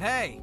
Hey,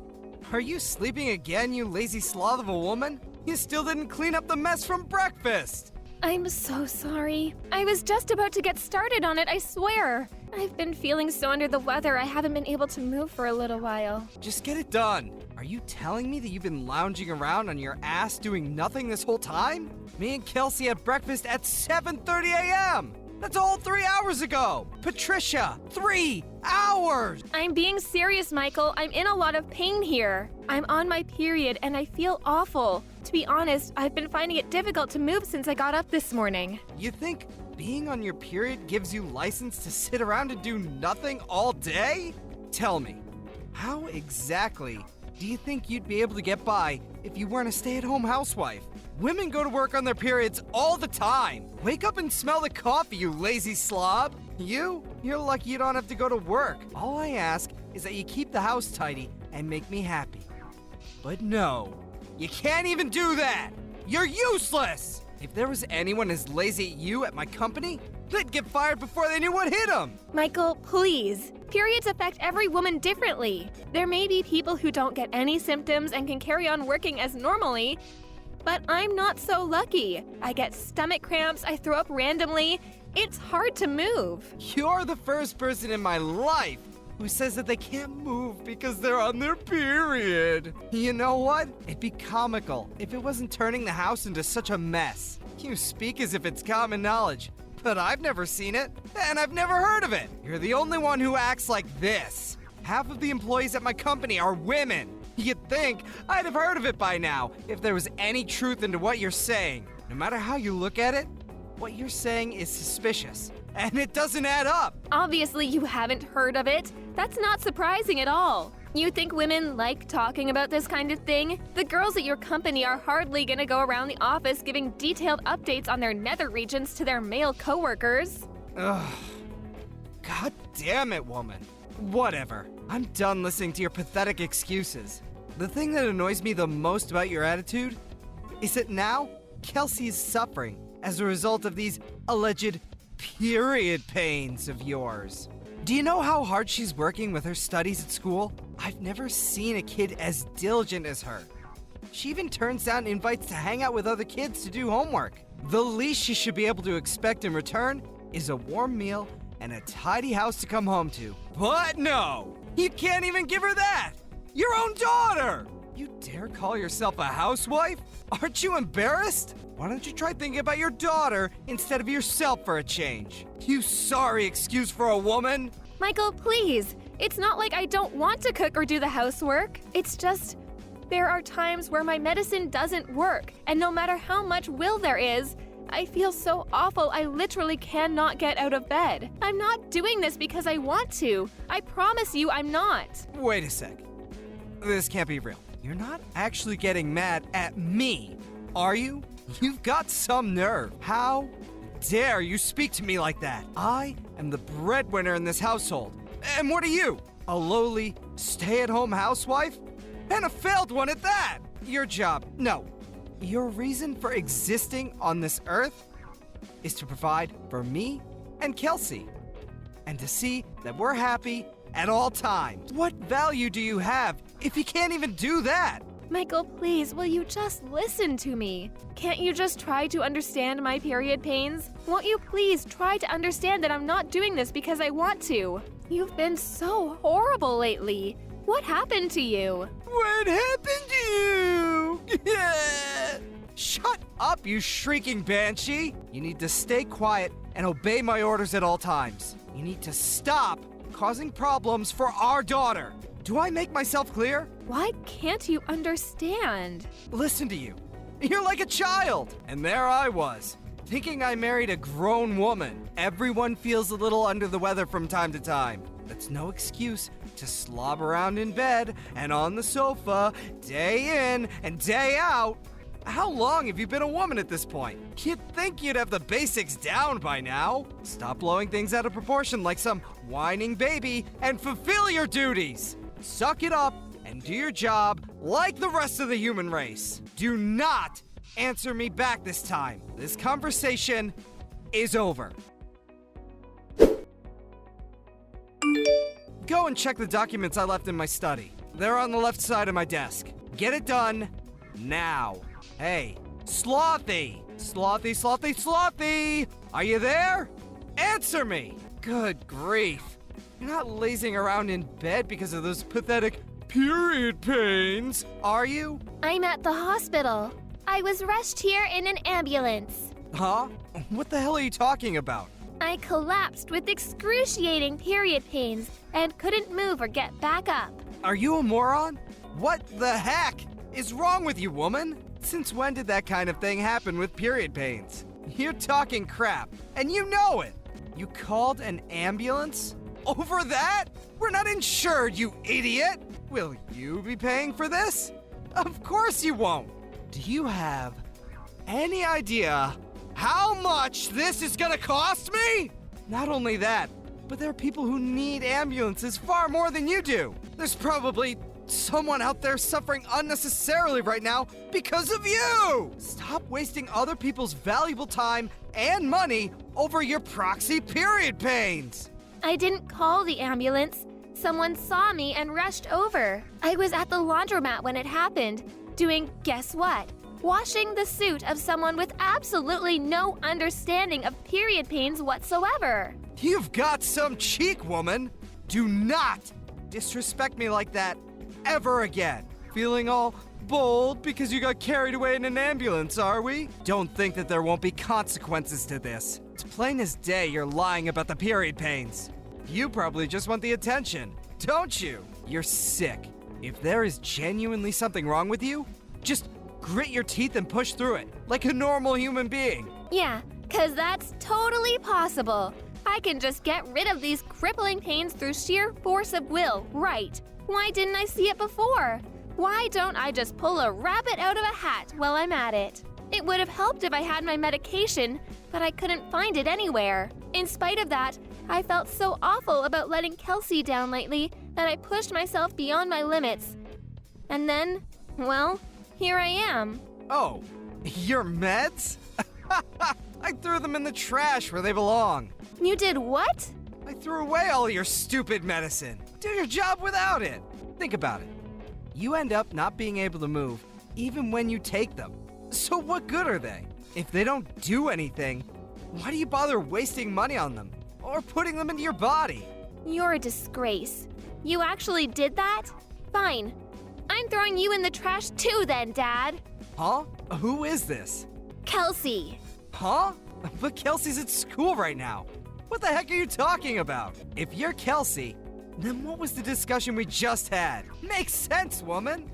are you sleeping again, you lazy sloth of a woman? You still didn't clean up the mess from breakfast! I'm so sorry. I was just about to get started on it, I swear. I've been feeling so under the weather I haven't been able to move for a little while. Just get it done. Are you telling me that you've been lounging around on your ass doing nothing this whole time? Me and Kelsey had breakfast at 7:30 a.m. That's all 3 hours ago! Patricia, 3 hours! I'm being serious, Michael. I'm in a lot of pain here. I'm on my period and I feel awful. To be honest, I've been finding it difficult to move since I got up this morning. You think being on your period gives you license to sit around and do nothing all day? Tell me, how exactly do you think you'd be able to get by if you weren't a stay-at-home housewife? Women go to work on their periods all the time. Wake up and smell the coffee, you lazy slob. You're lucky you don't have to go to work. All I ask is that you keep the house tidy and make me happy. But no, you can't even do that. You're useless. If there was anyone as lazy as you at my company, they'd get fired before they knew what hit them. Michael, please. Periods affect every woman differently. There may be people who don't get any symptoms and can carry on working as normally, but I'm not so lucky. I get stomach cramps, I throw up randomly. It's hard to move. You're the first person in my life who says that they can't move because they're on their period. You know what? It'd be comical if it wasn't turning the house into such a mess. You speak as if it's common knowledge, but I've never seen it, and I've never heard of it. You're the only one who acts like this. Half of the employees at my company are women. You'd think I'd have heard of it by now if there was any truth into what you're saying. No matter how you look at it, what you're saying is suspicious, and it doesn't add up. Obviously, you haven't heard of it. That's not surprising at all. You think women like talking about this kind of thing? The girls at your company are hardly gonna go around the office giving detailed updates on their nether regions to their male coworkers. Ugh. God damn it, woman. Whatever. I'm done listening to your pathetic excuses. The thing that annoys me the most about your attitude is that now Kelsey is suffering as a result of these alleged period pains of yours. Do you know how hard she's working with her studies at school? I've never seen a kid as diligent as her. She even turns down invites to hang out with other kids to do homework. The least she should be able to expect in return is a warm meal and a tidy house to come home to. But no! You can't even give her that! Your own daughter! You dare call yourself a housewife? Aren't you embarrassed? Why don't you try thinking about your daughter instead of yourself for a change? You sorry excuse for a woman? Michael, please. It's not like I don't want to cook or do the housework. It's just, there are times where my medicine doesn't work, and no matter how much will there is, I feel so awful I literally cannot get out of bed. I'm not doing this because I want to. I promise you I'm not. Wait a sec. This can't be real. You're not actually getting mad at me, are you? You've got some nerve. How dare you speak to me like that? I am the breadwinner in this household. And what are you? A lowly, stay-at-home housewife? And a failed one at that! Your job, no. Your reason for existing on this earth is to provide for me and Kelsey. And to see that we're happy at all times. What value do you have if you can't even do that? Michael, please, will you just listen to me? Can't you just try to understand my period pains? Won't you please try to understand that I'm not doing this because I want to? You've been so horrible lately. What happened to you? What happened to you? Shut up, you shrieking banshee! You need to stay quiet and obey my orders at all times. You need to stop causing problems for our daughter. Do I make myself clear? Why can't you understand? Listen to you. You're like a child. And there I was, thinking I married a grown woman. Everyone feels a little under the weather from time to time. That's no excuse to slob around in bed and on the sofa, day in and day out. How long have you been a woman at this point? You'd think you'd have the basics down by now. Stop blowing things out of proportion like some whining baby and fulfill your duties. Suck it up and do your job like the rest of the human race. Do not answer me back this time. This conversation is over. Go and check the documents I left in my study. They're on the left side of my desk. Get it done now. Hey, Slothy! Slothy, Slothy, Slothy! Are you there? Answer me! Good grief. You're not lazing around in bed because of those pathetic period pains, are you? I'm at the hospital. I was rushed here in an ambulance. Huh? What the hell are you talking about? I collapsed with excruciating period pains and couldn't move or get back up. Are you a moron? What the heck is wrong with you, woman? Since when did that kind of thing happen with period pains? You're talking crap, and you know it. You called an ambulance? Over that? We're not insured, you idiot! Will you be paying for this? Of course you won't. Do you have any idea how much this is gonna cost me? Not only that, but there are people who need ambulances far more than you do. There's probably someone out there suffering unnecessarily right now because of you! Stop wasting other people's valuable time and money over your proxy period pains! I didn't call the ambulance. Someone saw me and rushed over. I was at the laundromat when it happened, doing guess what? Washing the suit of someone with absolutely no understanding of period pains whatsoever. You've got some cheek, woman! Do not disrespect me like that ever again. Feeling all bold because you got carried away in an ambulance, are we? Don't think that there won't be consequences to this. It's plain as day you're lying about the period pains. You probably just want the attention, don't you? You're sick. If there is genuinely something wrong with you, just grit your teeth and push through it, like a normal human being. Yeah, 'cause that's totally possible. I can just get rid of these crippling pains through sheer force of will, right? Why didn't I see it before? Why don't I just pull a rabbit out of a hat while I'm at it? It would have helped if I had my medication, but I couldn't find it anywhere. In spite of that, I felt so awful about letting Kelsey down lately that I pushed myself beyond my limits. And then, well, here I am. Oh, your meds? I threw them in the trash where they belong. You did what? I threw away all your stupid medicine. Do your job without it. Think about it. You end up not being able to move even when you take them. So what good are they? If they don't do anything, why do you bother wasting money on them or putting them into your body? You're a disgrace. You actually did that? Fine. I'm throwing you in the trash too then, Dad. Huh? Who is this? Kelsey. Huh? But Kelsey's at school right now. What the heck are you talking about? If you're Kelsey, then what was the discussion we just had? Makes sense, woman.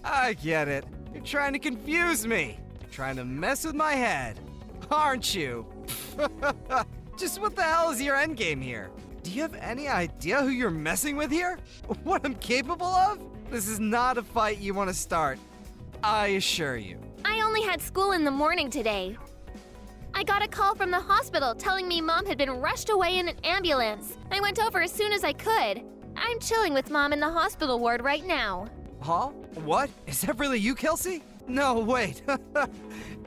I get it. You're trying to confuse me. Trying to mess with my head. Aren't you? Just what the hell is your endgame here? Do you have any idea who you're messing with here? What I'm capable of? This is not a fight you want to start. I assure you. I only had school in the morning today. I got a call from the hospital telling me Mom had been rushed away in an ambulance. I went over as soon as I could. I'm chilling with Mom in the hospital ward right now. Huh? What? Is that really you, Kelsey? No, wait.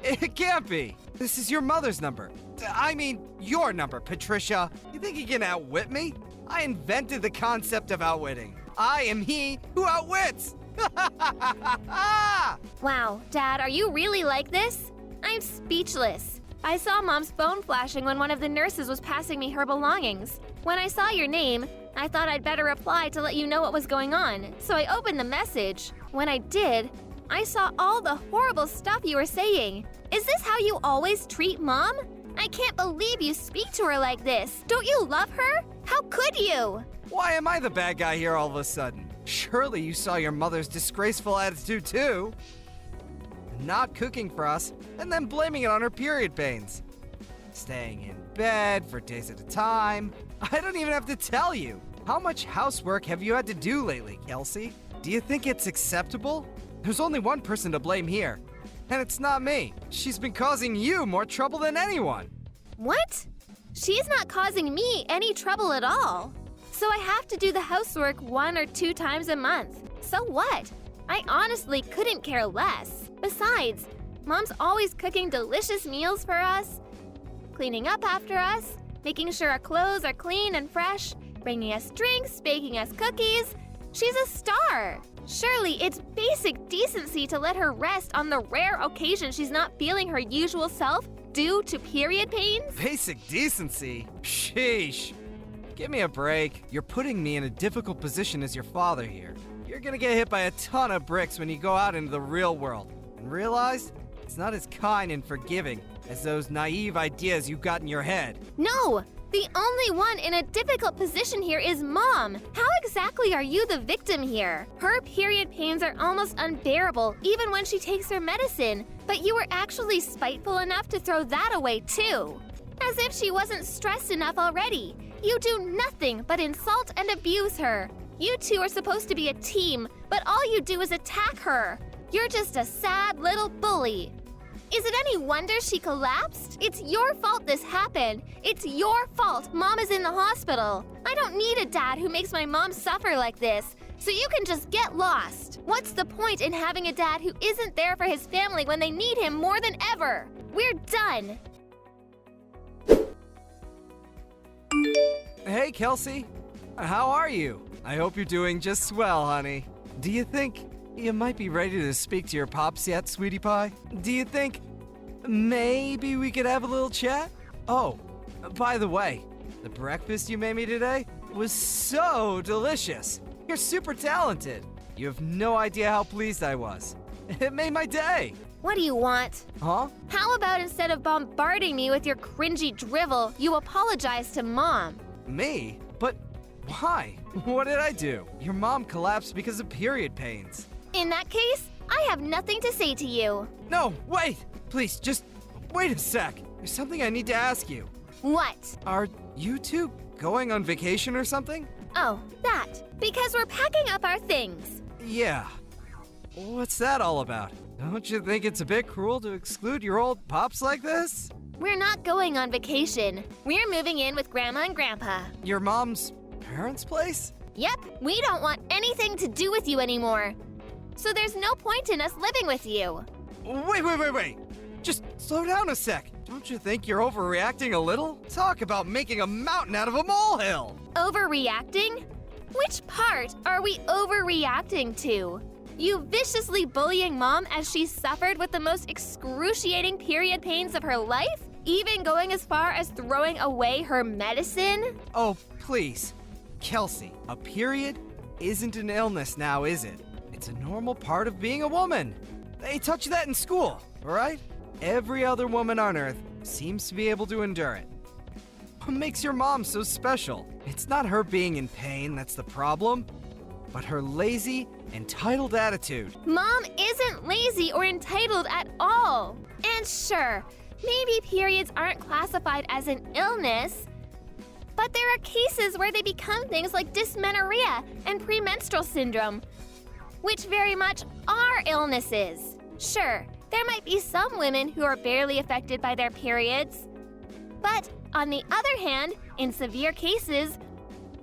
It can't be. This is your mother's number. I mean, your number, Patricia. You think you can outwit me? I invented the concept of outwitting. I am he who outwits. Wow, Dad, are you really like this? I'm speechless. I saw Mom's phone flashing when one of the nurses was passing me her belongings. When I saw your name, I thought I'd better reply to let you know what was going on, so I opened the message. When I did, I saw all the horrible stuff you were saying. Is this how you always treat Mom? I can't believe you speak to her like this. Don't you love her? How could you? Why am I the bad guy here all of a sudden? Surely you saw your mother's disgraceful attitude too. Not cooking for us, and then blaming it on her period pains. Staying in bed for days at a time. I don't even have to tell you. How much housework have you had to do lately, Kelsey? Do you think it's acceptable? There's only one person to blame here, and it's not me. She's been causing you more trouble than anyone. What? She's not causing me any trouble at all. So I have to do the housework 1 or 2 times a month. So what? I honestly couldn't care less. Besides, Mom's always cooking delicious meals for us, cleaning up after us, making sure our clothes are clean and fresh, bringing us drinks, baking us cookies. She's a star. Surely it's basic decency to let her rest on the rare occasion she's not feeling her usual self due to period pains? Basic decency? Sheesh. Give me a break. You're putting me in a difficult position as your father here. You're gonna get hit by a ton of bricks when you go out into the real world. And realize it's not as kind and forgiving as those naive ideas you got in your head. No! The only one in a difficult position here is Mom. How exactly are you the victim here? Her period pains are almost unbearable even when she takes her medicine, but you were actually spiteful enough to throw that away too. As if she wasn't stressed enough already. You do nothing but insult and abuse her. You two are supposed to be a team, but all you do is attack her. You're just a sad little bully. Is it any wonder she collapsed? It's your fault this happened. It's your fault Mom is in the hospital. I don't need a dad who makes my mom suffer like this, so you can just get lost. What's the point in having a dad who isn't there for his family when they need him more than ever? We're done. Hey, Kelsey. How are you? I hope you're doing just swell, honey. Do you think you might be ready to speak to your pops yet, sweetie pie? Do you think maybe we could have a little chat? Oh, by the way, the breakfast you made me today was so delicious. You're super talented. You have no idea how pleased I was. It made my day. What do you want? Huh? How about instead of bombarding me with your cringy drivel, you apologize to Mom? Me? But why? What did I do? Your mom collapsed because of period pains. In that case, I have nothing to say to you. No, wait! Please, just wait a sec. There's something I need to ask you. What? Are you two going on vacation or something? Oh, that. Because we're packing up our things. Yeah. What's that all about? Don't you think it's a bit cruel to exclude your old pops like this? We're not going on vacation. We're moving in with Grandma and Grandpa. Your mom's parents' place? Yep, we don't want anything to do with you anymore. So there's no point in us living with you. Wait. Just slow down a sec. Don't you think you're overreacting a little? Talk about making a mountain out of a molehill. Overreacting? Which part are we overreacting to? You viciously bullying Mom as she suffered with the most excruciating period pains of her life? Even going as far as throwing away her medicine? Oh, please. Kelsey, a period isn't an illness now, is it? It's a normal part of being a woman. They touch that in school, all right? Every other woman on Earth seems to be able to endure it. What makes your mom so special? It's not her being in pain that's the problem, but her lazy, entitled attitude. Mom isn't lazy or entitled at all. And sure, maybe periods aren't classified as an illness, but there are cases where they become things like dysmenorrhea and premenstrual syndrome, which very much are illnesses. Sure, there might be some women who are barely affected by their periods, but on the other hand, in severe cases,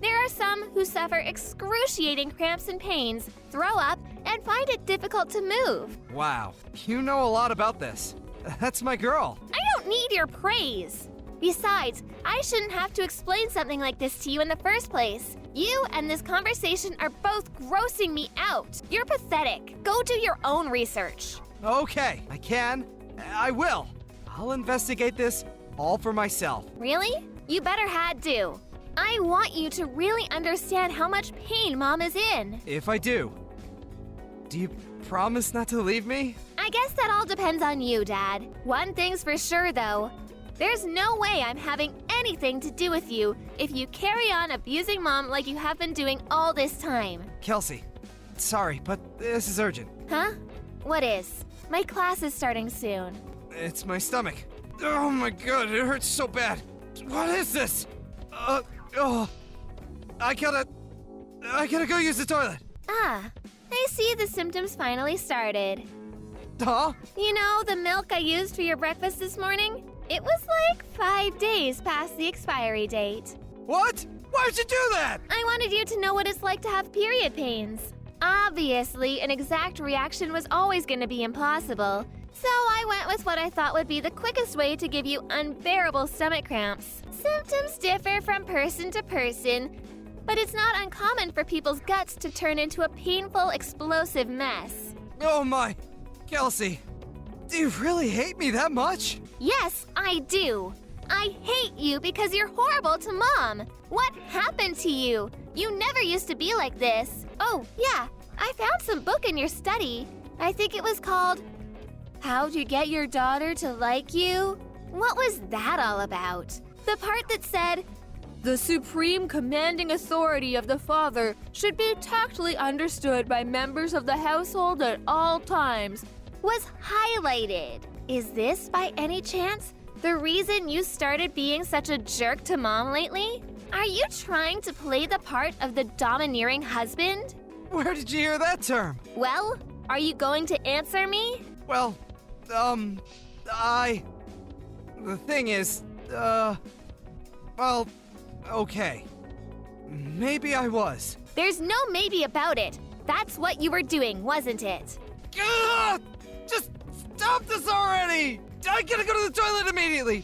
there are some who suffer excruciating cramps and pains, throw up, and find it difficult to move. Wow, you know a lot about this. That's my girl. I don't need your praise. Besides, I shouldn't have to explain something like this to you in the first place. You and this conversation are both grossing me out. You're pathetic. Go do your own research. Okay, I can. I will. I'll investigate this all for myself. Really? You better had do. I want you to really understand how much pain Mom is in. If I do you promise not to leave me? I guess that all depends on you, Dad. One thing's for sure, though. There's no way I'm having anything to do with you if you carry on abusing Mom like you have been doing all this time. Kelsey, sorry, but this is urgent. Huh? What is? My class is starting soon. It's my stomach. Oh my god, it hurts so bad. What is this? I gotta go use the toilet. Ah, I see the symptoms finally started. Huh? You know, the milk I used for your breakfast this morning? It was like 5 days past the expiry date. What? Why'd you do that? I wanted you to know what it's like to have period pains. Obviously, an exact reaction was always going to be impossible, so I went with what I thought would be the quickest way to give you unbearable stomach cramps. Symptoms differ from person to person, but it's not uncommon for people's guts to turn into a painful, explosive mess. Oh my. Kelsey, do you really hate me that much? Yes, I do. I hate you because you're horrible to Mom. What happened to you? You never used to be like this. Oh, yeah, I found some book in your study. I think it was called How to Get Your Daughter to Like You. What was that all about? The part that said, the supreme commanding authority of the father should be tactfully understood by members of the household at all times, was highlighted. Is this, by any chance, the reason you started being such a jerk to Mom lately? Are you trying to play the part of the domineering husband? Where did you hear that term? Well, are you going to answer me? Well, The thing is, well, okay. Maybe I was. There's no maybe about it. That's what you were doing, wasn't it? Ugh! Just stop this already! I gotta go to the toilet immediately!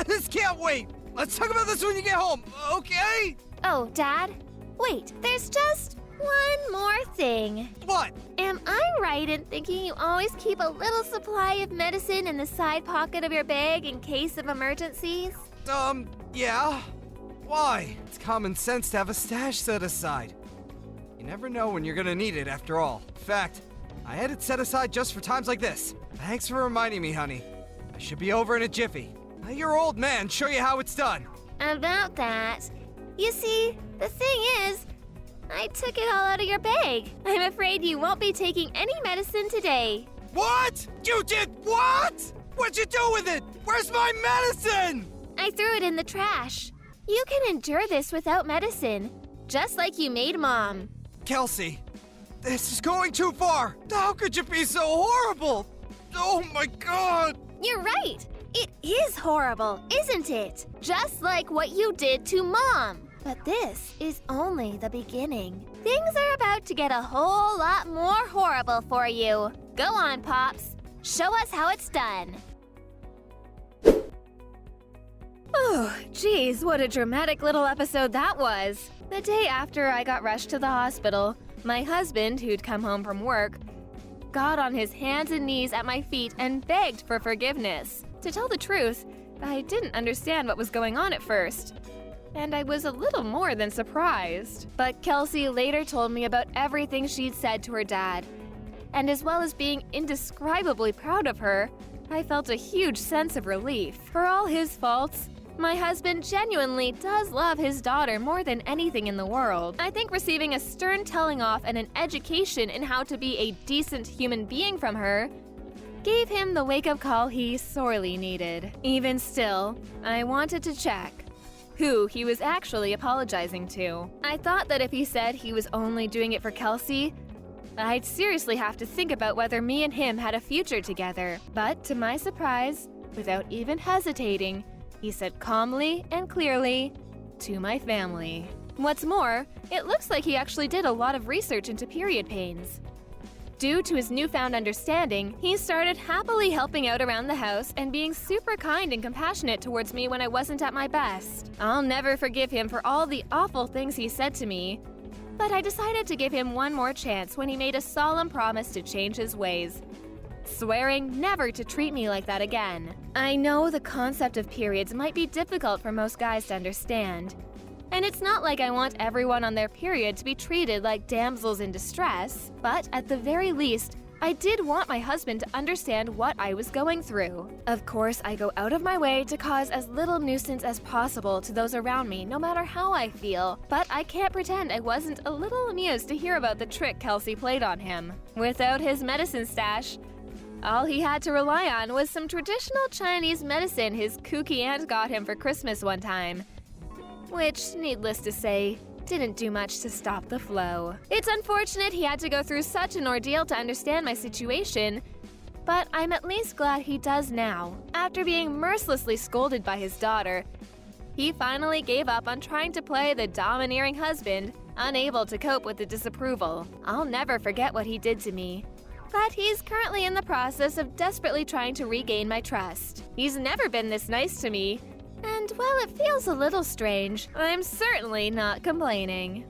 This can't wait! Let's talk about this when you get home, okay? Oh, Dad? Wait, there's just one more thing. What? Am I right in thinking you always keep a little supply of medicine in the side pocket of your bag in case of emergencies? Yeah. Why? It's common sense to have a stash set aside. You never know when you're gonna need it after all. In fact, I had it set aside just for times like this. Thanks for reminding me, honey. I should be over in a jiffy. Let your old man show you how it's done. About that, you see, the thing is, I took it all out of your bag. I'm afraid you won't be taking any medicine today. What? You did what? What'd you do with it? Where's my medicine? I threw it in the trash. You can endure this without medicine, just like you made Mom. Kelsey, this is going too far. How could you be so horrible? Oh my God. You're right. It is horrible, isn't it? Just like what you did to Mom. But this is only the beginning. Things are about to get a whole lot more horrible for you. Go on, Pops. Show us how it's done. Oh, geez, what a dramatic little episode that was. The day after I got rushed to the hospital, my husband, who'd come home from work, got on his hands and knees at my feet and begged for forgiveness. To tell the truth, I didn't understand what was going on at first. And I was a little more than surprised. But Kelsey later told me about everything she'd said to her dad. And as well as being indescribably proud of her, I felt a huge sense of relief. For all his faults, my husband genuinely does love his daughter more than anything in the world. I think receiving a stern telling off and an education in how to be a decent human being from her gave him the wake-up call he sorely needed. Even still, I wanted to check who he was actually apologizing to. I thought that if he said he was only doing it for Kelsey, I'd seriously have to think about whether me and him had a future together. But to my surprise, without even hesitating, he said calmly and clearly, to my family. What's more, it looks like he actually did a lot of research into period pains. Due to his newfound understanding, he started happily helping out around the house and being super kind and compassionate towards me when I wasn't at my best. I'll never forgive him for all the awful things he said to me, but I decided to give him one more chance when he made a solemn promise to change his ways, swearing never to treat me like that again. I know the concept of periods might be difficult for most guys to understand, and it's not like I want everyone on their period to be treated like damsels in distress, but at the very least, I did want my husband to understand what I was going through. Of course, I go out of my way to cause as little nuisance as possible to those around me, no matter how I feel, but I can't pretend I wasn't a little amused to hear about the trick Kelsey played on him. Without his medicine stash, all he had to rely on was some traditional Chinese medicine his kooky aunt got him for Christmas one time, which, needless to say, didn't do much to stop the flow. It's unfortunate he had to go through such an ordeal to understand my situation, but I'm at least glad he does now. After being mercilessly scolded by his daughter, he finally gave up on trying to play the domineering husband, unable to cope with the disapproval. I'll never forget what he did to me, but he's currently in the process of desperately trying to regain my trust. He's never been this nice to me, And while it feels a little strange, I'm certainly not complaining.